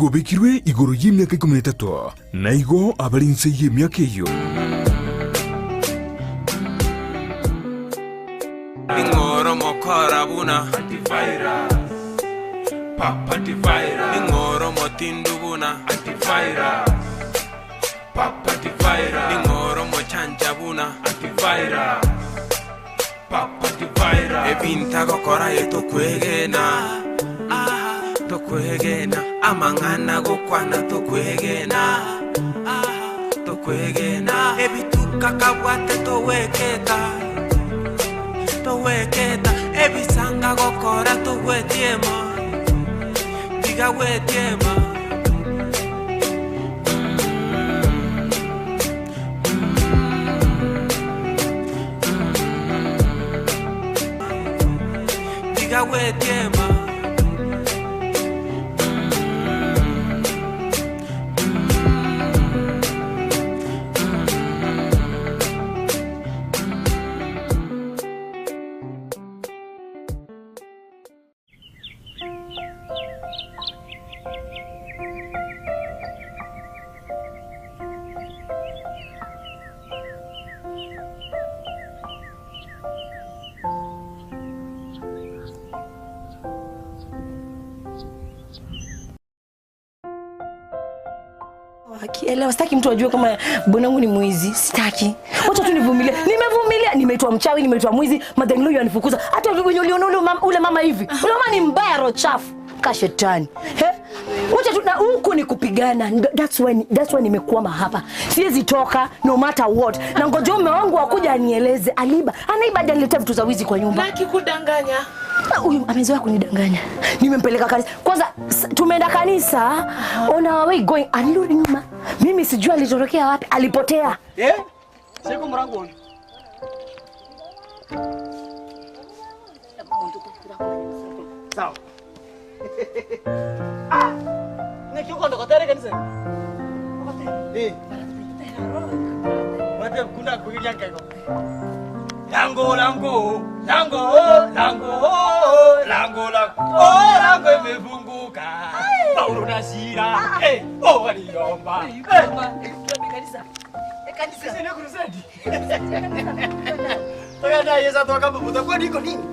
gobekirwe igoro y'imyaka 13 naigo abalinse y'imyaka iyo ingoro mokora buna antivirus papa antivirus ingoro motindu buna antivirus papa antivirus ingoro mochanja buna antivirus papa antivirus ebinta gokora yeto kwegena tokwegena amangana gokwana tokwegena ebituka kabwate toweketa ebisanga gokora towetiema diga wetiema diga wetiema Leo sitaki mtu ajue kama bwanangu ni mwizi, sitaki. Wacha tu nivumilie. Nimevumilia, nimeitwa mchawi, nimeitwa mwizi, madhangilo yanifukuza. Hata uliona ule mama hivi. Ule mama ni mbaya roho chafu, kashetani. Wacha tu na huko ni kupigana. That's why nimekuwa hapa. Siwezi toka no matter what. Na ngoja mume wangu akuja anieleze anaiba anileta vitu za wizi kwa nyumba. Naki kudanganya. Huyu amezoea kunidanganya. Nimempeleka kanisa. Kwanza tumeenda kanisa. On our way going alirudi nyuma. Mimi sijui alitorokea wapi, alipotea. Siko mrango huyu. Sawa. Nekiko ndo kotere kanisa. Wate kuna kugiria ngego. Lango imefunguka. Paulo nasira. Waliomba. Kanisa. Sisi ni crusade. Toka na Yesu atoka mbuta kwa niko nini?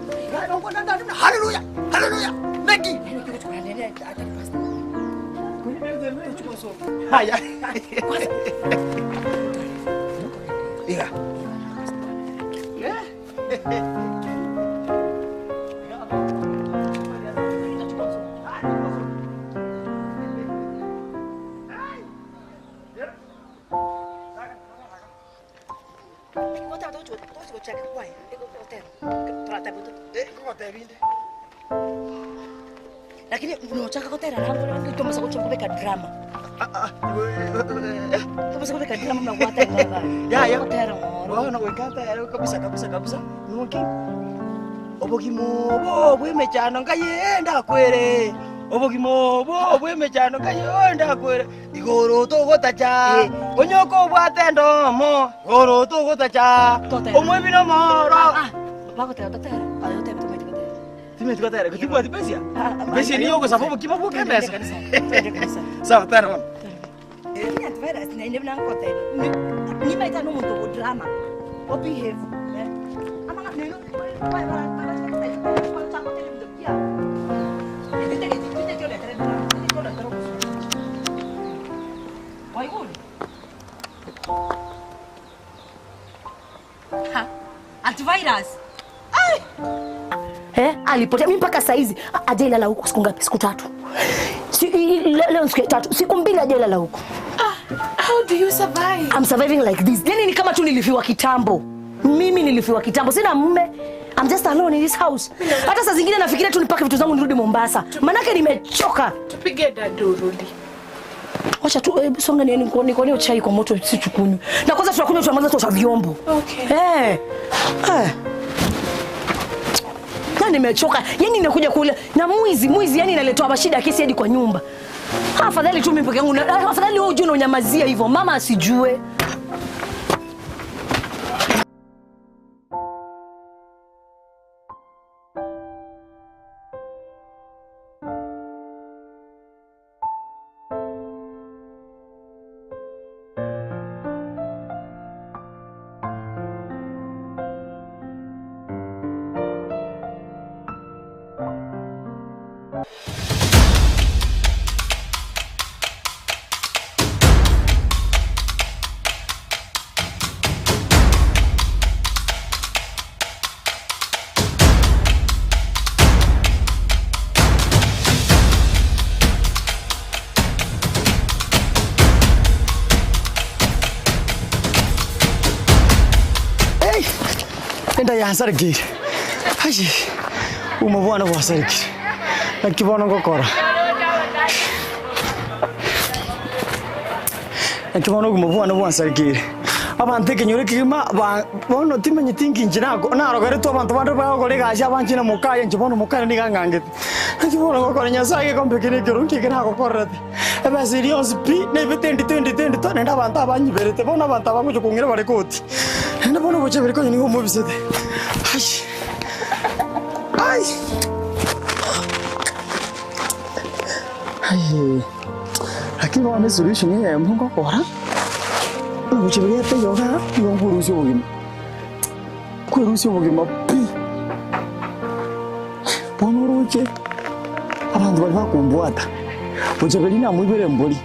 Haleluya. Haleluya. Naki. Haya. Ira. Lakini unataka kotera rangu tumasa kuchukua drama. Tumasa kuweka drama na kuata nganga. Ya. Kotera. Wao na kuweka kabisa. Nuki. Obogimo bwemechano ngayenda kwere. Obogimo bwemechano ngayenda kwere. Igoro to gotacha. Onyoko bwatendo mo. Igoro to gotacha. Omwe bino moro. Bakotera totera. Ayo tebe Timeti kwa tayari, kutibu atipesia? Besi ni yoko sababu kima buke mesa. Sawa, tayari wana. Ni Antivirus, na inde mna nkotera. Ni maita no muntu drama. What behave? Ama neno, Antivirus. Alipotea mimi mpaka saizi ajelala huko siku ngapi? Siku 3. Leo siku 3. Siku 2 ajelala huko. How do you survive? I'm surviving like this. Yani ni kama tu nilifiwa kitambo. Mimi nilifiwa kitambo. Sina mume. I'm just alone in this house. Hata saa zingine nafikiria tu nipake vitu zangu nirudi Mombasa. Manake nimechoka. Tupige dadu rudi. Wacha tu songa nikuone chai kwa moto sichukunywe. Na kwanza tunakunywa tunaanza tosha vyombo. Okay. Nimechoka. Yani ninakuja kula na mwizi yani inaletoa mashida ya kesi hadi kwa nyumba. Afadhali tu mimi peke yangu. Afadhali wewe uje unanyamazia hivyo. Mama asijue. enda yansarikire haji umubwana wasarikire nakibona ngokora nakibona umubwana wasarikire abantu kenyore kigima bono timenye thinking nako narogere to abantu bande bagore gashi abanchina mukaye njibono mukaye ni gangangete nakibona ngokora nyasaye kombekire kirungi kinako korate eba serious pi ne 2020 to nenda abantu abanyiberete bona abantu abangujo kungira bare koti nenda bona boche bere ko ni ngomo bisete ai ai lakini wana solution ya mungu kora no boche bere te yoga yongurusyo bugima kwerusyo bugima pi bono roche abantu bali bakumbwata boche bere na mwibere mboli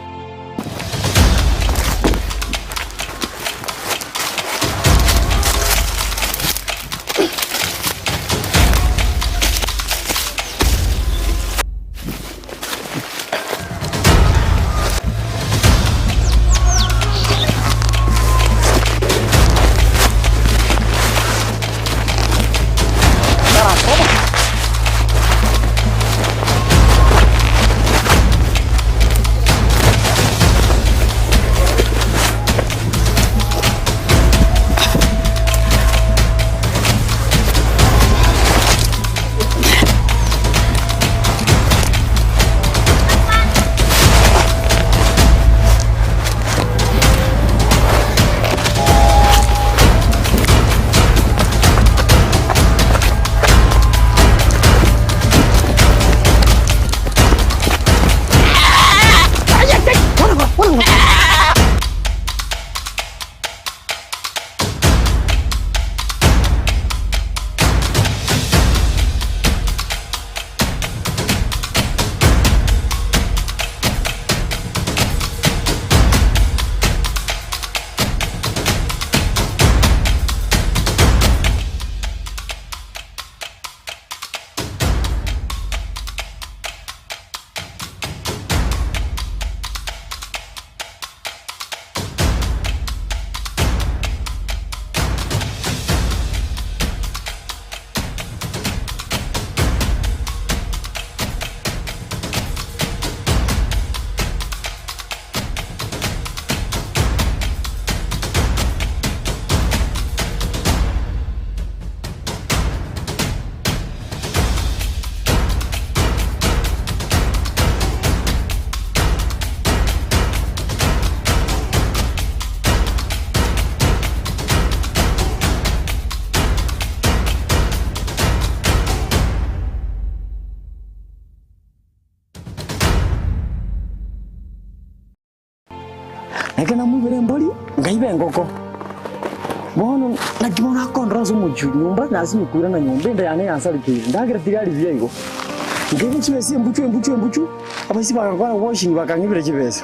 nakena mwibere mboli ngaibe ngoko bono nakimona konrozo muju nyumba nasi mukura na nyumba enda yane yansarikire ndagira tigari vyego ngebe chibese mbuchu abasi bakakora washing bakangibire chibese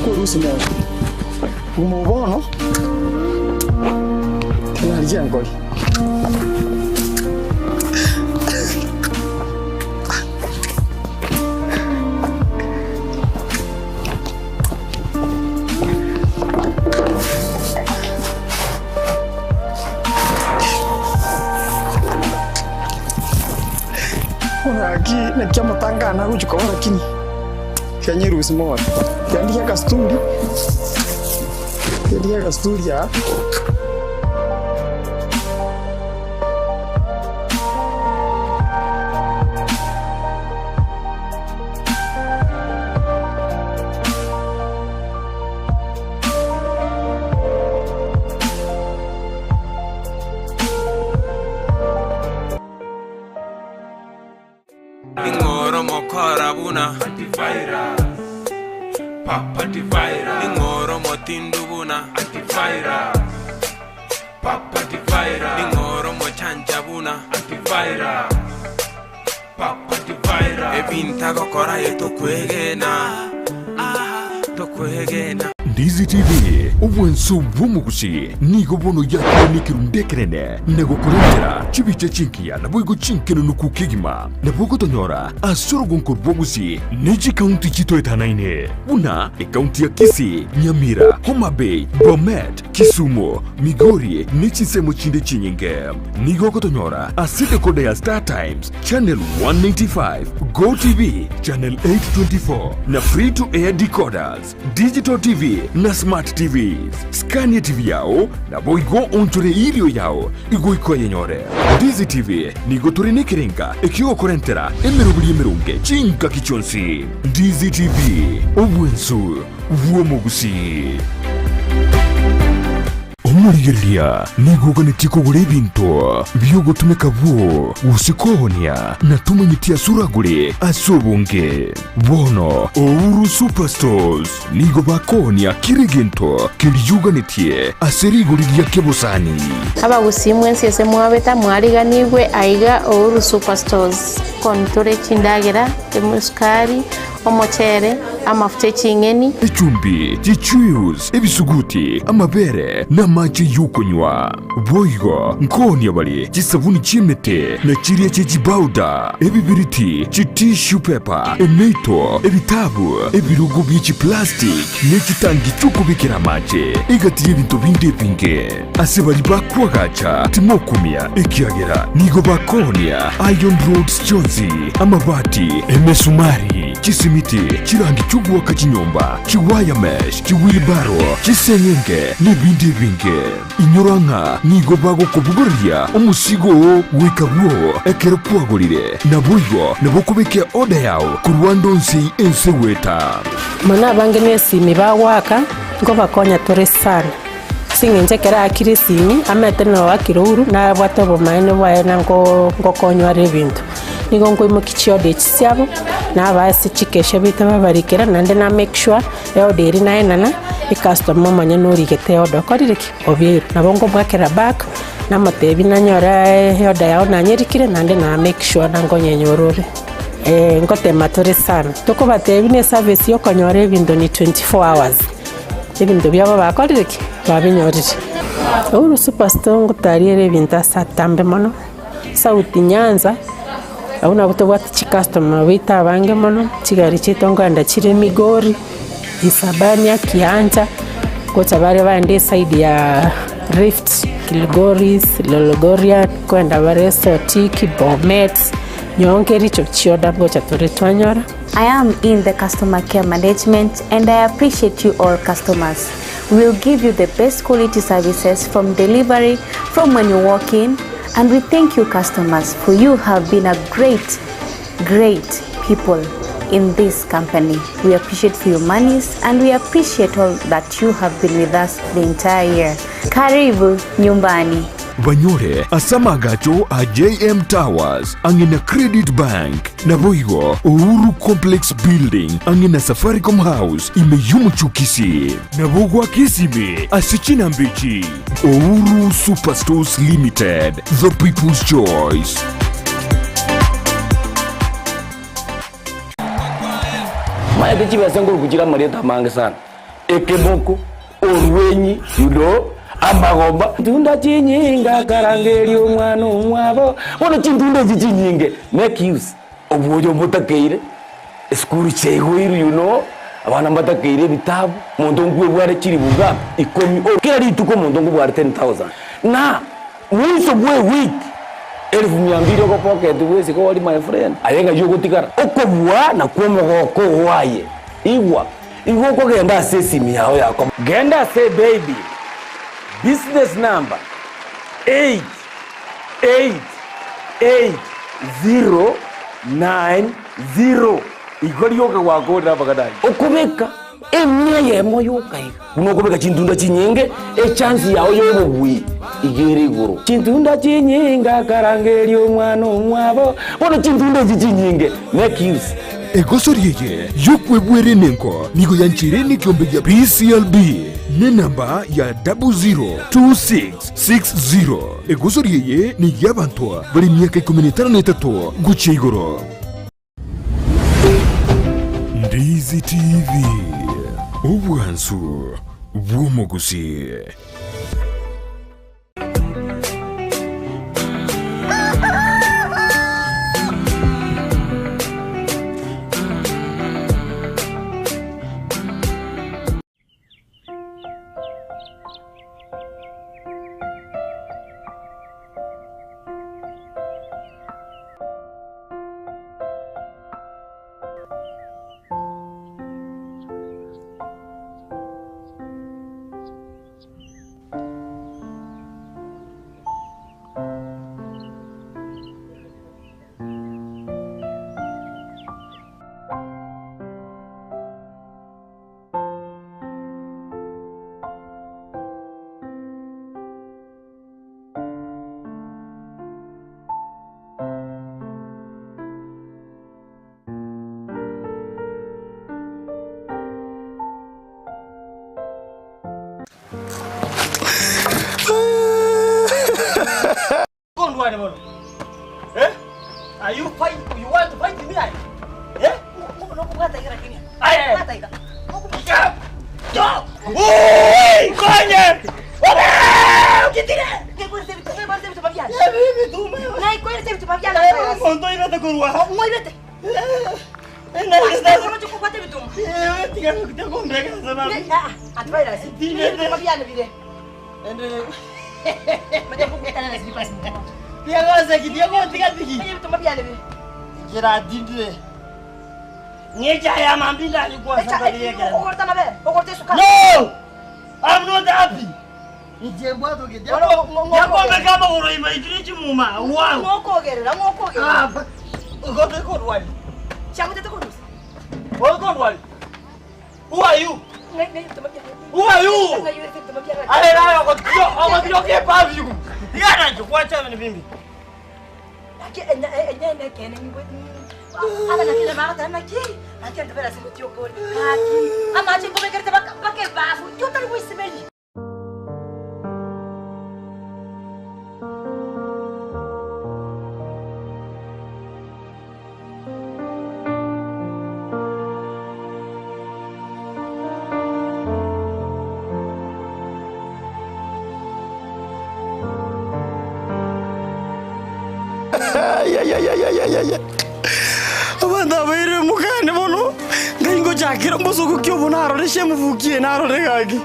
kurusi mo umubono tinarije ngoi Aki nakiama tanga na uju kwa lakini kanyiru small yandia kasturi ya Ingoro mokora buna Antivirus Papa Antivirus Ingoro motindu buna Antivirus Papa Antivirus Ingoro mochanja buna Antivirus Papa Antivirus Ebinta gokora yeto kwegena tokwegena Ndizi TV ubwenso bw'omugusi nigo bono yakene kirundekerene nego kurengera chibiche chinkiya nabwo chinkeno nukukigima nabwo tonyora asoro gonko bwogusi neji county chitoetanaine una county ya Kisii, Nyamira, Homa Bay, Bomet, Kisumu, Migori nechisemo chinde chinyinge nigo tonyora asite kode ya Star Times channel 195 Go TV channel 824 na free to air decoders digital TV na smart TVs Scania TV yao na boigo onchore ilio yao igo ikoye nyore Ndizi TV nigo turine kirenga ekio korentera emerunge chinka kichonsi Ndizi TV obwensu vuomugusi omurigeria nigo ganetiko gure binto byogotumeka bwo usikohonia na tumanyitia suragure asobunge bono ouru superstores nigo bakonia kirigento kiriyuganetie aseriguriria kebosani aba gusimwensi ese mwabeta mwariganirwe aiga ouru superstores kontore chindagera emuskari omochere amafuta chingeni echumbi chichus ebisuguti amabere na maji yukonywa boigo nkoni abali chisabuni chimete na chiria chejibauda ebibiriti chitishu pepa emeito ebitabu ebirugo bichi plastic nechitangi chukubikira mache igatiye bintu binde pinge asebali bakwagacha timokumia ekiagera nigo bakonia Iron Roads Jozi amabati emesumari chisimiti chirangi chugwa kachinyomba chiwaya mesh chiwilbaro chisengenge n'ibindi binge inyoranga nigo bago kubuguria umusigo wikabwo ekero kwagurire nabuyo nabokubeke oda yawo kurwandonsi enseweta mana bange nesimi bawaka ngo bakonya tore sana singenje kera akirisimi ameteno wakiruru na bwatobo maene bwana ngo konywa rebintu nigo ngo imukichio de chisiabo na basi chikeshe bitaba barikera nande na make sure yo deri na enana customer manya nuri gete odo korireki obiru nabongo bwakera back na matebi na nyora yoda yao na nyerikire nande na make sure nango nyenyorore ngote matore sana toko batebi ne service yo konyore bindo ni 24 hours ebintu byabo bakorireki babinyorire uru superstore ngutariere binta satambe mono sauti Nyanza auna butobwati chi customer wita bange mono chigari chitonganda chire Migori Isabania Kianja kocha bare bande side ya Rift Kilgoris Lologoria kwenda bare Sotiki Bomet nyongeri chochioda gocha toretwanyora. I am in the customer care management and I appreciate you all customers. We'll give you the best quality services from delivery, from when you walk in, and we thank you customers for you have been a great people in this company. We appreciate for your monies and we appreciate all that you have been with us the entire year. Karibu nyumbani. Banyore asamagacho a JM Towers angina Credit Bank na boigo Uhuru Complex Building angina Safaricom House imeyumu chukisi na bogwa kisime asichina mbichi Uhuru Superstores Limited, the people's choice. Maya techi basanguru kuchira marieta mange sana ekeboko orwenyi amagomba tunda chinyinga karangeri omwana omwabo bono chintunda chinyinge make use obuyo mutakeire school chego abana matakeire bitabu muntu ngwe bware chiri buga ikomi okeri tuko muntu ngwe bware 10,000 na mwiso bwe week 1200 ko pocket wese ko wali my friend ayenga yugo tikara okobwa na kwomogoko waye igwa ko genda sesimi yao yako genda say baby business number 888090 igorioka wagoda bagadai okubeka emya yemo yokai unokubeka chintunda chinyenge chance yao yobubwi igere guru chintunda chinyinga karangeri omwana omwabo bono chintunda chinyinge make use egosoriye yokwebwere nenko nigo yanchireni kiombe ya PCLB ne namba ya 002660 egosoriye ni yabantoa bari myaka 13 guche igoro Ndizi TV Ubuhansu bw'umuguzi. Are you fight? You want to fight me? Eh? No, kata ira kini. Ay, kata ira. Oi, coño! Ora! ¿Qué tiene? ¿Qué puede ser? ¿Qué puede ser tu papiana? Ya vive tú, me. Nay, ¿cuál es tu papiana? Monto ira te curva. Muy vete. Nada, está solo chupo cuate bitum. Tiga te compré que se va. Antivirus. Dime tu papiana vide. Mas eu vou botar nas lipas. Dia gosta aqui, dia gosta aqui. Aí eu tô papiana vide. Kira dindre. Ngeja ya mambila alikuwa safari yake. Ukorta mabe, ukorte suka. No! I'm not happy. Ijembo to ke. Yakombe kama uroima ikirichi muma. Wow. Ngokogerera. Ah. Ugote korwali. Chamute to konusa. Korwali. Who are you? Who are you? Ale nayo ko ke pa vigu. Yana chukwacha mimi bimbi. Ene kene ngwedi. Apa nak kita makan tanah kiri? Nanti anda berasa kutiok kaki. Ama aja kau berkerja pakai bafu. Kau tak boleh semeli. Ya. Abanda bayre mukane bono ngaingo jakira mbosuku kyo bonaro le shemu vukie naro le gagi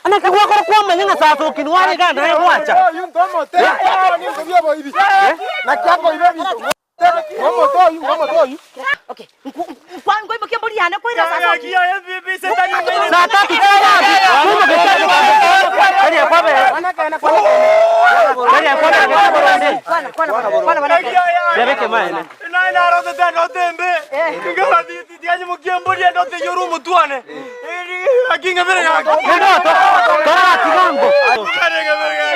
Anak gua kalau mending satu kinuan kan saya waca. Oke. Kuan gue pakai bodiana kau rasa satu. Satu kita lagi. Ada apa be? Ada apa be? Mana? Dia ke mana? Nai naro de no tembe. Tinggal dia aja mau kiam bodia no te yoru mutuane. Aquí ngamere ya. No, tora tigambo. Kare ngamere.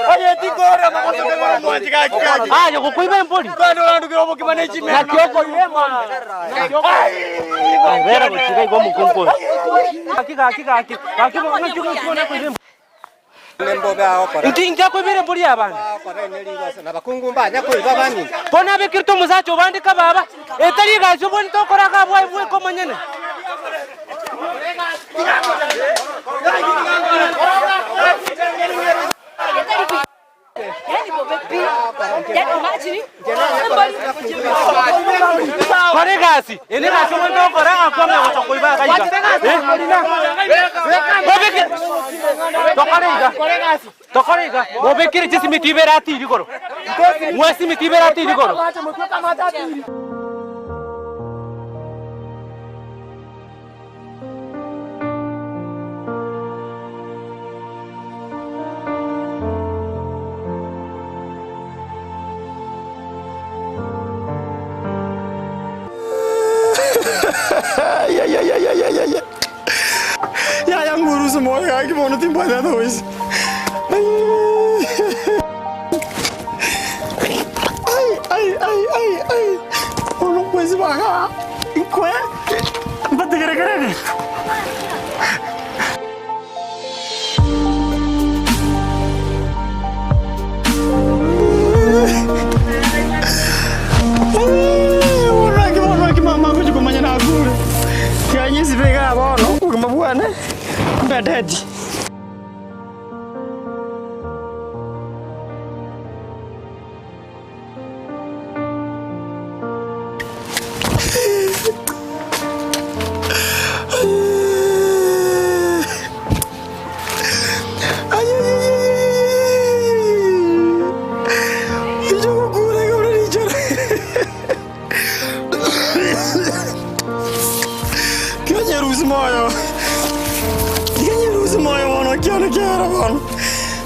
Oye, tingora mama se pegó no chica. Ah, yo koi ben poli. Kano randu ke obo ke management. Na kioko ile mama. Ai, vera ko chica igual mukonko. Aqui. Intinja ko bere buri abana. Bona be kirto musacho bandi ka baba. Etari ga jo bon to kora ka boy ko manyane. Kore gasi, ini gasi bon to kora ko me wato ko ba kai ga. Tokarega, bobe kiri jisi mitiberati di koro. Mwesi mitiberati di koro. Ya yang ngurus semua kaki mau nanti banyak tuh. Ono kwezi baga. Ikwe. Mbate gere. Mama aku juga banyak aku. Kayaknya sih mereka apa? No, kemampuan bedadi.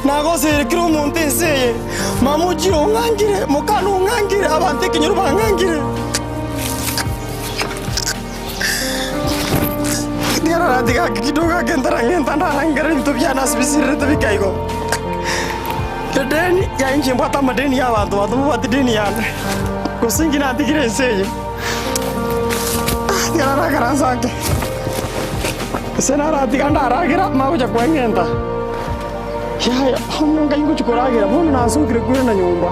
Nagose kiro montense mamuji ongangire mokano ongangire abante kinyuru bangangire Diara radiga kidoga gentarangenta ndangare ntubyana sibisire tubikaigo Kedeni ya inje mbata madeni ya bantu bati deni yana Kusingina atigire seye Diara ragaranzake Sena radiga ndaragira mabuja kwengenta Ya, hono ngaingo chikoragira, mbona nasukire kure na nyumba.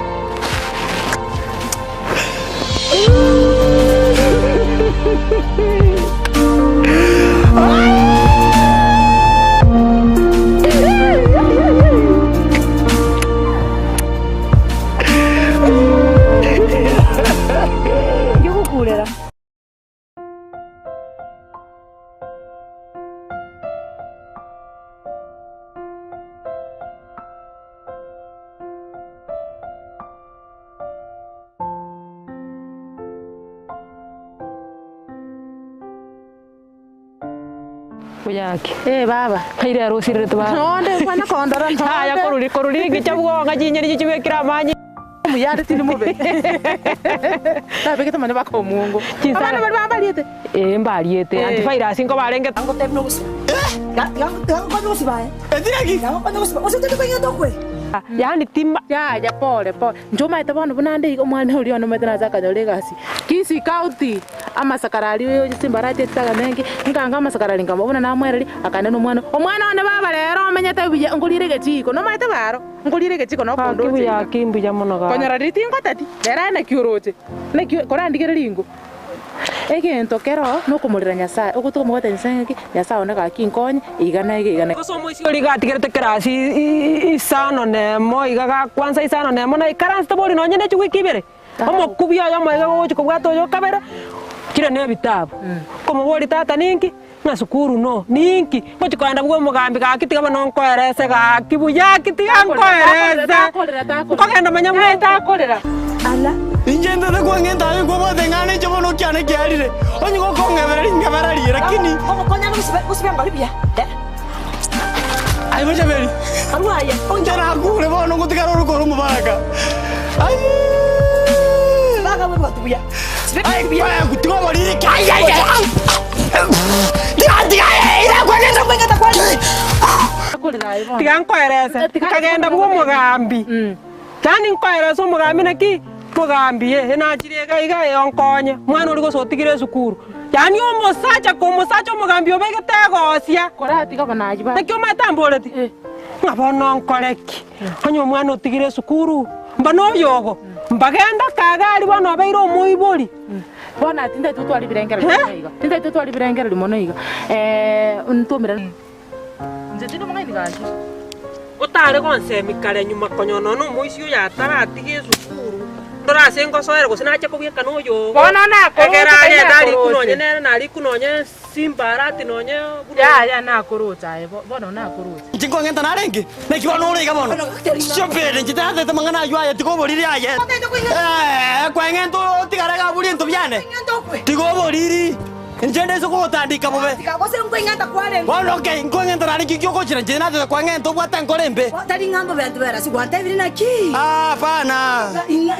Yo kulera. Kuyaki. Baba. Kaire arusire tuba. Nonde kwana kondora nonde. Haya koruri gichabugo ngajinya nichiwekira manyi. Muyari tini mube. Tabeke tamane bakomungu. Abana bali bambaliete. Mbaliete. Antivirus inko barenge. Tango temno gusi. Gango kwano gusi bae. Ediragi. Gango kwano gusi. Osete kwenya tokwe. Yani timba. Ya pole. Njoma itabona bunande omwana uri ono metana zakanyole gasi. Kisii County amasakarali yo simbarate tagamengi nganga amasakarali ngambona namwereri akaneno omwana one baba lero omenyete bije ngulire gechiko no maite baro ngulire gechiko no kondo kibu ya kimbu ya monoga konyara ritingo tati lera na kiurote na korandigere lingo egento kero no kumurira nyasaye ugutuko mugate nsengi nyasaye oneka kinkonye igana gosomo isi ligatigirete kerasi isano nemo igaga kwanza isano nemo na ikaranste bori no nyene chugikibere omukubya ya maiga gochiko bwato yo kabera kire ne bitabo komo bori tata ninki na sukuru no ninki gochikoenda bwo mugambi ga kitiga bano nkoerese ga kibuya kitiga nkoerese kogenda manya mweta korera ala Injenda na kwangenda ayo kwa ngane chobono kyane kyarire onyigo kongebera ngeberari lakini omukonya musibe mbalibya ayi bajaberi arwaye onjara akure bono ngutigara urukoro mubaraka ayi baga bwe batuya ayi kwa kutigo barire kaya ira kwangenda tiga nkoerese kagenda bwo mugambi kandi nkoerese umugambi naki mugambiye enachirega iga yonkonye mwana uri gosotigire sukuru yani umusacha umugambi obegete gosia korati kabanaji ba nakyo matamboleti ngabona nkoreki onyo mwana otigire sukuru mbano byogo mbagenda kagari bano abeiro muibori bona tinde tutwali birengera limonaiga tinde tutwali birengera limonaiga untumira nze tino mangani gaji utare konsemi kare nyuma konyono no muisio ya taratige sukuru ndora sengo soere gusinache kubieka noyo bona nako egera ya dali kunonye nari kunonye simbarati nonye ya nakuruta bona nakuruta Chingwangenda narengi nekibono uriga bono shopere njitate tamangana yaya tikoboriri aye kwangento tigarega buri ntubyane tikoboriri njende zo kotandika bobe tikabose ngwenganda kware bono ke ngwengenda nari kikyo kochira njena te kwangento bwata nkolembe tari ngambo bantu bara sigwanta ibiri naki pana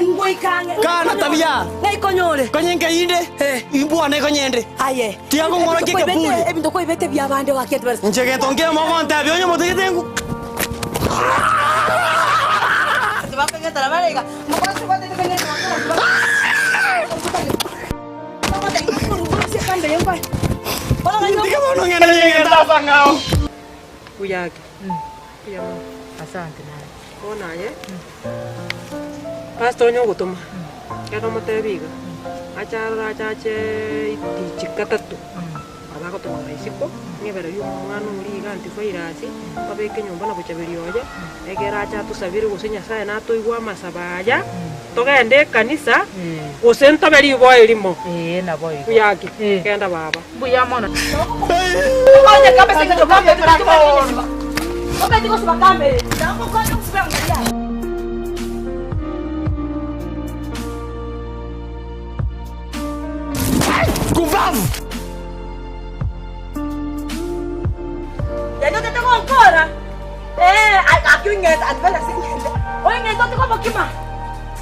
ngoikange kana tabia naikonyore konyenge inde imbwana konyende aye tiago ngora kikabuli ebintu ko ibete byabande waketu bara njege tonge mogonta byonyo mutigitengu tibapengeta la barega mukwasu kwate kwenye kambele ngwa. Ona kanyo. Ndika bono ngenda nyenda sangao. Kuyaki. Kuya mama. Asante naye. Ona ye. Pastor nyo gutuma. Kero mutebiga. Achara chache ichikatatu. Abako tumara isiko. Ngebera y'umwana uri Antivirus. Babeke nyumba na buchabiri oya. Egera cha tusabire gusenya saye nato igwa masabaya. Togende kanisa. Usenta beri boy limo. Na boy. Kuyaki. Kenda baba. Buya mona. Oye, kabisa kitu kambe tunakinyesha. Oka ndiko siba kambe. Ndango kwa ndio siba angalia. Kuvavu. Ya ndio tete kwa nkora. Akiungeza advela singenda. Oye ngendo tiko bokima.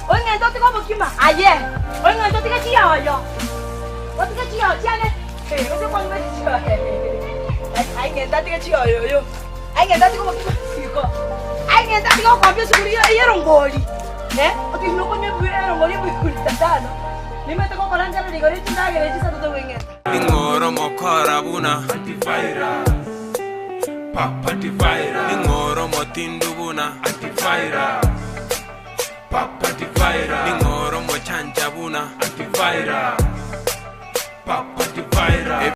Oye ngendo tiko bokima. Aye. Oye ngendo tiko chia oyo. Otike chia tiane. Ose kwa ngwe chia. Ai ngenda tiko chia oyo. Ai ngenda tiko bokima siko. Ai ngenda tiko kwa pia sukuri yero ngoli. Oti no kwa nyebu yero ngoli bikuri tatano. Nimete kwa karanja na ligori tindagere tisa toto wengeta. Ingoro mokora buna Antivirus. Papa Antivirus. Ingoro motindu buna Antivirus. Papa Antivirus. Ingoro mochanja buna Antivirus. Papa Antivirus.